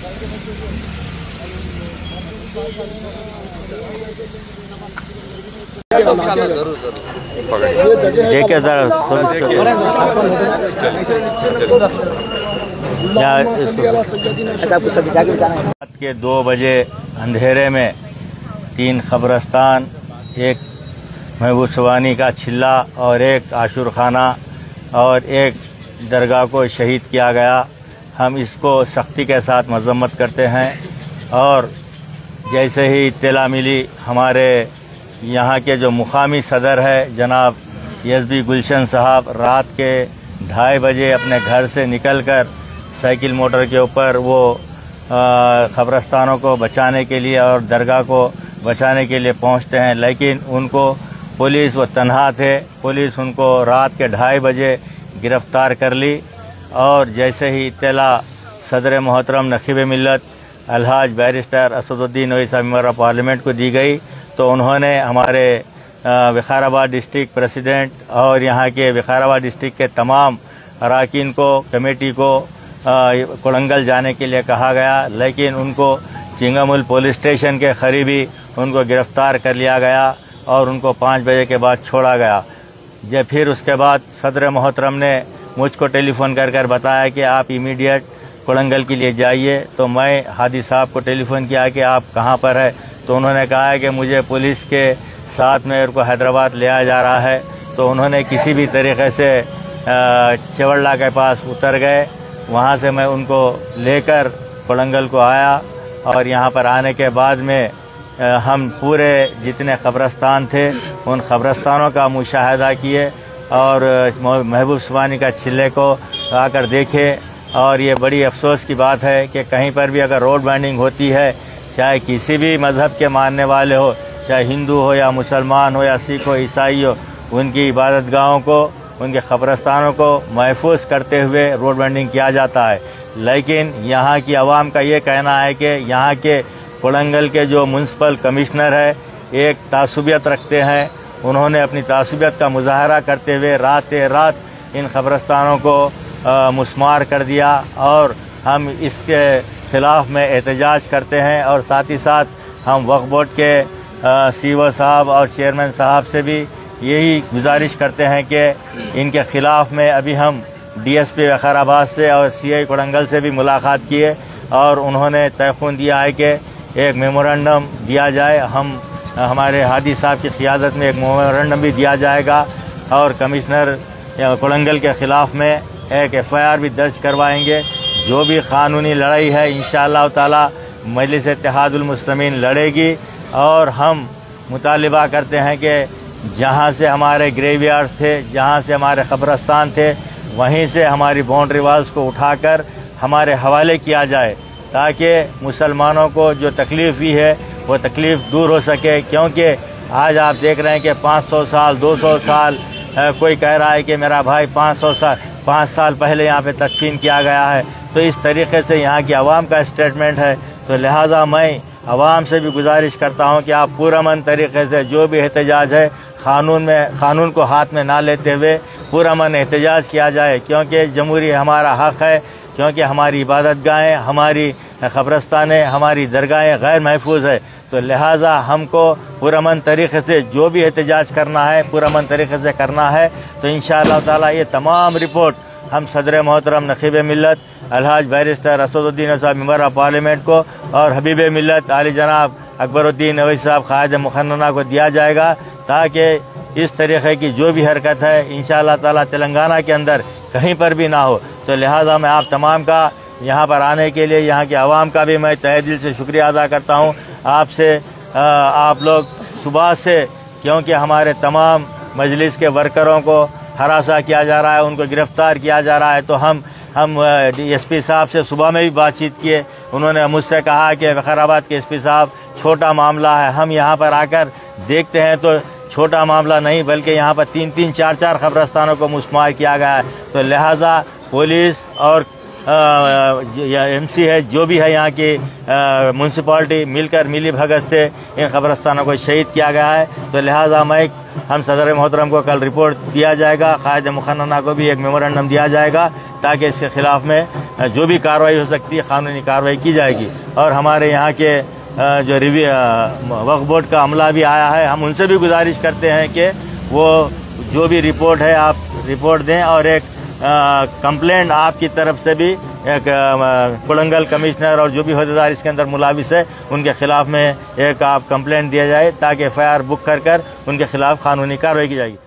देखिए जरा रात के 2 बजे अंधेरे में 3 कब्रिस्तान, एक महबूब सुबानी का छिल्ला और एक आशुर खाना और एक दरगाह को शहीद किया गया। हम इसको सख्ती के साथ मजम्मत करते हैं और जैसे ही इत्तला मिली हमारे यहाँ के जो मुकामी सदर है जनाब एसबी गुलशन साहब रात के 2:30 बजे अपने घर से निकलकर साइकिल मोटर के ऊपर वो कब्रिस्तानों को बचाने के लिए और दरगाह को बचाने के लिए पहुँचते हैं, लेकिन उनको पुलिस वो तन्हा थे। पुलिस उनको रात के 2:30 बजे गिरफ़्तार कर ली और जैसे ही इत्तला सदर मोहतरम नकीब मिल्लत अलहाज बैरिस्टर असदुद्दीन ओवैसी साहब मेंबर ऑफ पार्लियामेंट को दी गई तो उन्होंने हमारे विकाराबाद डिस्ट्रिक्ट प्रेसिडेंट और यहाँ के विकाराबाद डिस्ट्रिक्ट के तमाम अरकान को, कमेटी को कोड़ंगल जाने के लिए कहा गया, लेकिन उनको चिंगामुल पुलिस स्टेशन के करीबी उनको गिरफ़्तार कर लिया गया और उनको 5 बजे के बाद छोड़ा गया। जब फिर उसके बाद सदर मोहतरम ने मुझको टेलीफ़ोन कर बताया कि आप इमीडिएट कोड़ंगल के लिए जाइए, तो मैं हादी साहब को टेलीफ़ोन किया कि आप कहाँ पर है, तो उन्होंने कहा कि मुझे पुलिस के साथ में उनको हैदराबाद ले आया जा रहा है। तो उन्होंने किसी भी तरीक़े से चवड़ला के पास उतर गए, वहाँ से मैं उनको लेकर कोड़ंगल को आया और यहाँ पर आने के बाद में हम पूरे जितने कब्रिस्तान थे उन कब्रिस्तानों का मुशाहिदा किए और महबूब सुबानी का छिल्ले को आकर देखे। और ये बड़ी अफसोस की बात है कि कहीं पर भी अगर रोड बाइंडिंग होती है, चाहे किसी भी मज़हब के मानने वाले हो, चाहे हिंदू हो या मुसलमान हो या सिख हो, ईसाई हो, उनकी इबादतगाहों को, उनके कब्रिस्तानों को महफूज करते हुए रोड बाइंडिंग किया जाता है। लेकिन यहाँ की आवाम का ये कहना है कि यहाँ के कोड़ंगल के जो म्यूनसिपल कमिश्नर है एक तासुबियत रखते हैं। उन्होंने अपनी तासुबियत का मुजाहरा करते हुए रात इन कब्रिस्तानों को मुस्मार कर दिया और हम इसके ख़िलाफ़ में एहतजाज करते हैं और साथ ही साथ हम वक्फ बोर्ड के सीओ साहब और चेयरमैन साहब से भी यही गुजारिश करते हैं कि इनके ख़िलाफ़ में अभी हम डीएसपी विकाराबाद से और सीआई कोड़ंगल से भी मुलाकात किए और उन्होंने तयख़ुन दिया है कि एक मेमोरेंडम दिया जाए। हमारे हादी साहब की क़ियादत में एक मेमोरेंडम भी दिया जाएगा और कमिश्नर कोड़ंगल के ख़िलाफ़ में एक FIR भी दर्ज करवाएंगे। जो भी क़ानूनी लड़ाई है इंशाअल्लाह ताला मजलिस इत्तेहादुल मुस्लिमीन लड़ेगी और हम मुतालिबा करते हैं कि जहाँ से हमारे ग्रेवयार्ड्स थे, जहाँ से हमारे कब्रिस्तान थे, वहीं से हमारी बाउंड्री वाल्स को उठाकर हमारे हवाले किया जाए ताकि मुसलमानों को जो तकलीफ़ हुई है वो तकलीफ़ दूर हो सके। क्योंकि आज आप देख रहे हैं कि 500 साल 200 साल कोई कह रहा है कि मेरा भाई 5 साल पहले यहाँ पे तदफीन किया गया है। तो इस तरीके से यहाँ की आवाम का स्टेटमेंट है। तो लिहाजा मैं आवाम से भी गुजारिश करता हूँ कि आप पुरअमन तरीके से जो भी एहतजाज है कानून को हाथ में ना लेते हुए पुरअमन एहतजाज किया जाए, क्योंकि जमहूरी हमारा हक़ है, क्योंकि हमारी इबादतगाहें, हमारी कब्रिस्तानें, हमारी दरगाहें गैर महफूज है। तो लिहाजा हमको पुरअमन तरीके से जो भी एहतजाज करना है पुरअमन तरीके से करना है। तो इंशाअल्लाह ताला ये तमाम रिपोर्ट हम सदर मोहतरम नकीब मिल्लत अलहाज बैरिस्टर असदुद्दीन ओवैसी साहब मेंबर ऑफ पार्लियामेंट को और हबीब मिल्लत आली जनाब अकबरुद्दीन ओवैसी साहब क़ायद मुखन्नना को दिया जाएगा, ताकि इस तरीके की जो भी हरकत है इंशाअल्लाह ताला तेलंगाना के अंदर कहीं पर भी ना हो। तो लिहाजा मैं आप तमाम का यहाँ पर आने के लिए, यहाँ के आवाम का भी मैं तहे दिल से शुक्रिया अदा करता हूँ आपसे। आप लोग सुबह से, क्योंकि हमारे तमाम मजलिस के वर्करों को हरासा किया जा रहा है, उनको गिरफ्तार किया जा रहा है, तो हम एसपी साहब से सुबह में भी बातचीत किए। उन्होंने मुझसे कहा कि विकाराबाद के एसपी साहब छोटा मामला है, हम यहाँ पर आकर देखते हैं तो छोटा मामला नहीं बल्कि यहाँ पर 3-3, 4-4 कब्रिस्तानों को मुस्मार किया गया है। तो लिहाजा पुलिस और MC है, जो भी है यहाँ की म्यूनसिपालिटी मिलकर मिली भगत से इन कब्रिस्तानों को शहीद किया गया है। तो लिहाजा हम सदर मोहतरम को कल रिपोर्ट दिया जाएगा, क़ायद मुखन्नना को भी एक मेमोरेंडम दिया जाएगा ताकि इसके खिलाफ में जो भी कार्रवाई हो सकती है कानूनी कार्रवाई की जाएगी। और हमारे यहाँ के जो वक्फ बोर्ड का अमला भी आया है, हम उनसे भी गुजारिश करते हैं कि वो जो भी रिपोर्ट है आप रिपोर्ट दें और एक कंप्लेंट आपकी तरफ से भी एक कोडंगल कमिश्नर और जो भी होदेदार इसके अंदर मुलाविस है उनके खिलाफ में एक आप कंप्लेंट दिया जाए ताकि FIR बुक कर उनके खिलाफ कानूनी कार्रवाई की जाएगी।